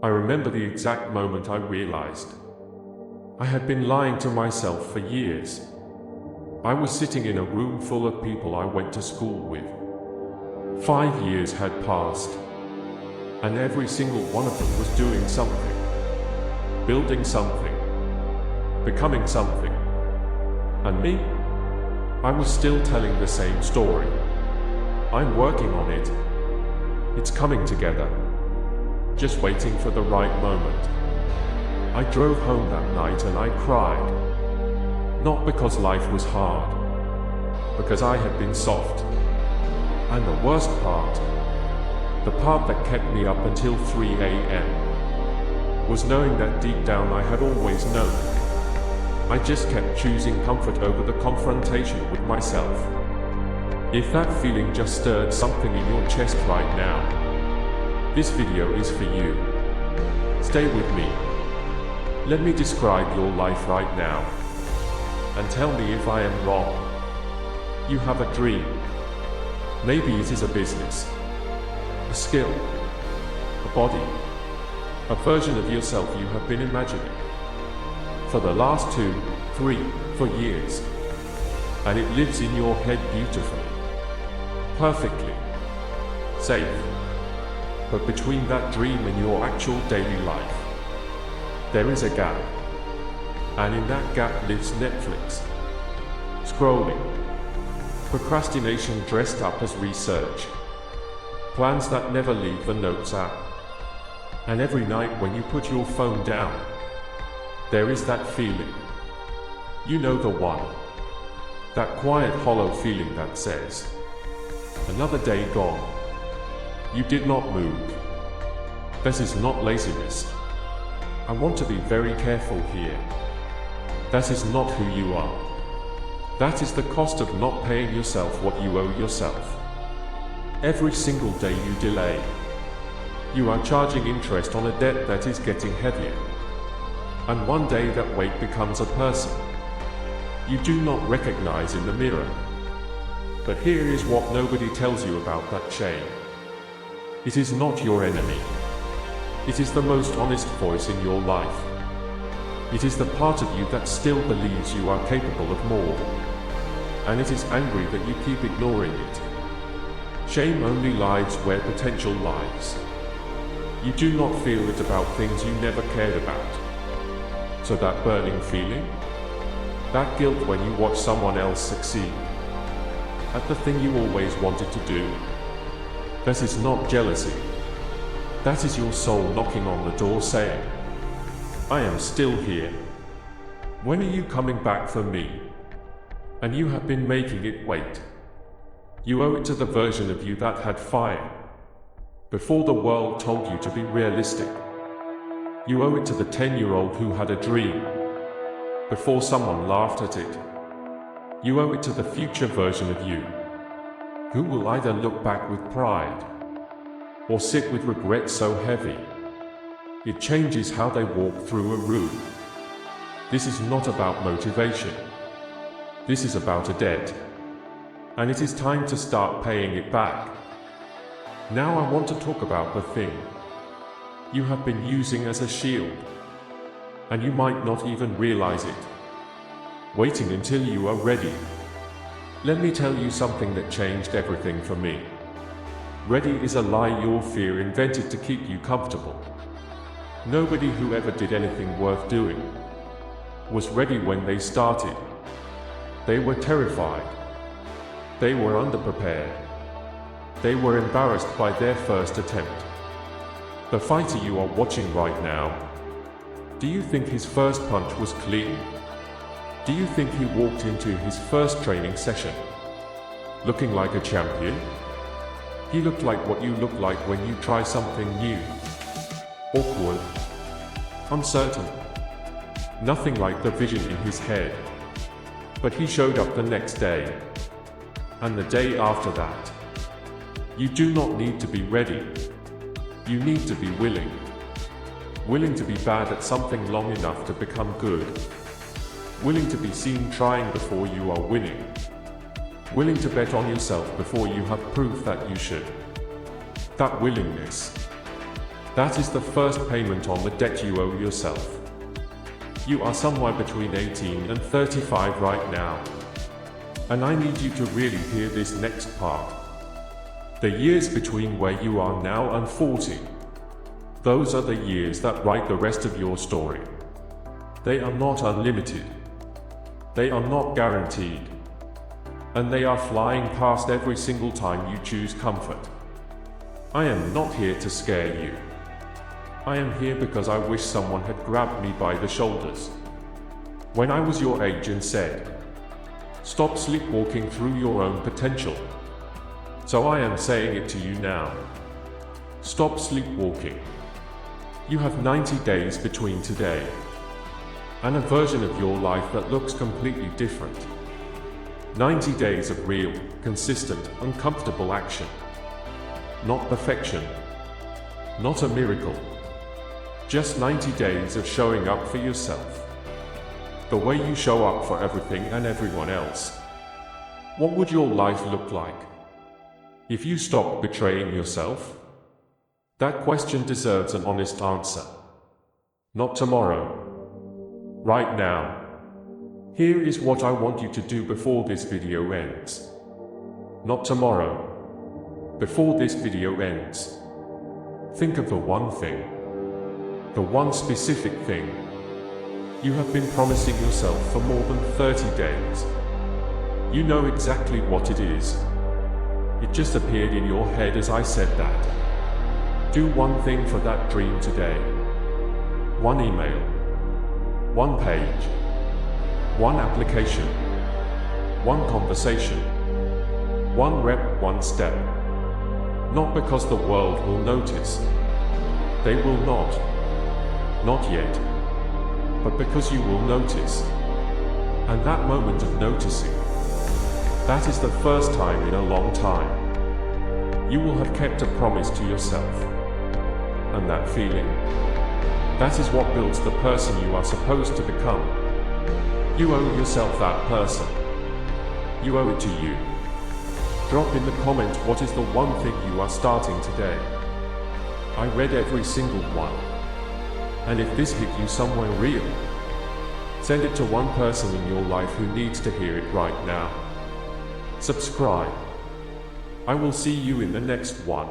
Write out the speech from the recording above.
I remember the exact moment I realized I had been lying to myself for years. I was sitting in a room full of people I went to school with. 5 years had passed, and every single one of them was doing something, building something, becoming something. And me? I was still telling the same story. I'm working on it. It's coming together. Just waiting for the right moment. I drove home that night and I cried. Not because life was hard, because I had been soft. And the worst part, the part that kept me up until 3 a.m., was knowing that deep down I had always known. I just kept choosing comfort over the confrontation with myself. If that feeling just stirred something in your chest right now, this video is for you. Stay with me. Let me describe your life right now, and tell me if I am wrong. You have a dream. Maybe it is a business, a skill, a body, a version of yourself you have been imagining for the last 2, 3, 4 years, and it lives in your head beautifully, perfectly, safe. But between that dream and your actual daily life, there is a gap, and in that gap lives Netflix, scrolling, procrastination dressed up as research, plans that never leave the Notes app, and every night when you put your phone down, there is that feeling. You know the one. That quiet, hollow feeling that says, another day gone. You did not move. This is not laziness. I want to be very careful here. That is not who you are. That is the cost of not paying yourself what you owe yourself. Every single day you delay, you are charging interest on a debt that is getting heavier. And one day that weight becomes a person you do not recognize in the mirror. But here is what nobody tells you about that chain. It is not your enemy. It is the most honest voice in your life. It is the part of you that still believes you are capable of more. And it is angry that you keep ignoring it. Shame only lies where potential lies. You do not feel it about things you never cared about. So that burning feeling, that guilt when you watch someone else succeed at the thing you always wanted to do, that is not jealousy. That is your soul knocking on the door saying, I am still here. When are you coming back for me? And you have been making it wait. You owe it to the version of you that had fire before the world told you to be realistic. You owe it to the 10-year-old who had a dream before someone laughed at it. You owe it to the future version of you who will either look back with pride or sit with regret so heavy it changes how they walk through a room. This is not about motivation. This is about a debt, and it is time to start paying it back. Now I want to talk about the thing you have been using as a shield, and you might not even realize it. Waiting until you are ready. Let me tell you something that changed everything for me. Ready is a lie your fear invented to keep you comfortable. Nobody who ever did anything worth doing was ready when they started. They were terrified. They were underprepared. They were embarrassed by their first attempt. The fighter you are watching right now, do you think his first punch was clean? Do you think he walked into his first training session looking like a champion? He looked like what you look like when you try something new. Awkward, uncertain, nothing like the vision in his head. But he showed up the next day, and the day after that. You do not need to be ready. You need to be willing. Willing to be bad at something long enough to become good. Willing to be seen trying before you are winning. Willing to bet on yourself before you have proof that you should. That willingness That is the first payment on the debt you owe yourself. You are somewhere between 18 and 35 right now. And I need you to really hear this next part. The years between where you are now and 40. Those are the years that write the rest of your story. They are not unlimited. They are not guaranteed. And they are flying past every single time you choose comfort. I am not here to scare you. I am here because I wish someone had grabbed me by the shoulders when I was your age and said, "Stop sleepwalking through your own potential." So I am saying it to you now. Stop sleepwalking. You have 90 days between today and a version of your life that looks completely different. 90 days of real, consistent, uncomfortable action. Not perfection. Not a miracle. Just 90 days of showing up for yourself. The way you show up for everything and everyone else. What would your life look like if you stopped betraying yourself? That question deserves an honest answer. Not tomorrow. Right now. Here is what I want you to do before this video ends. Not tomorrow. Before this video ends. Think of the one thing. The one specific thing you have been promising yourself for more than 30 days. You know exactly what it is. It just appeared in your head as I said that. Do one thing for that dream today. One email. One page. One application. One conversation. One rep, one step. Not because the world will notice. They will not. Not yet. But because you will notice. And that moment of noticing, that is the first time in a long time you will have kept a promise to yourself. And that feeling, that is what builds the person you are supposed to become. You owe yourself that person. You owe it to you. Drop in the comments what is the one thing you are starting today. I read every single one. And if this hit you somewhere real, send it to one person in your life who needs to hear it right now. Subscribe. I will see you in the next one.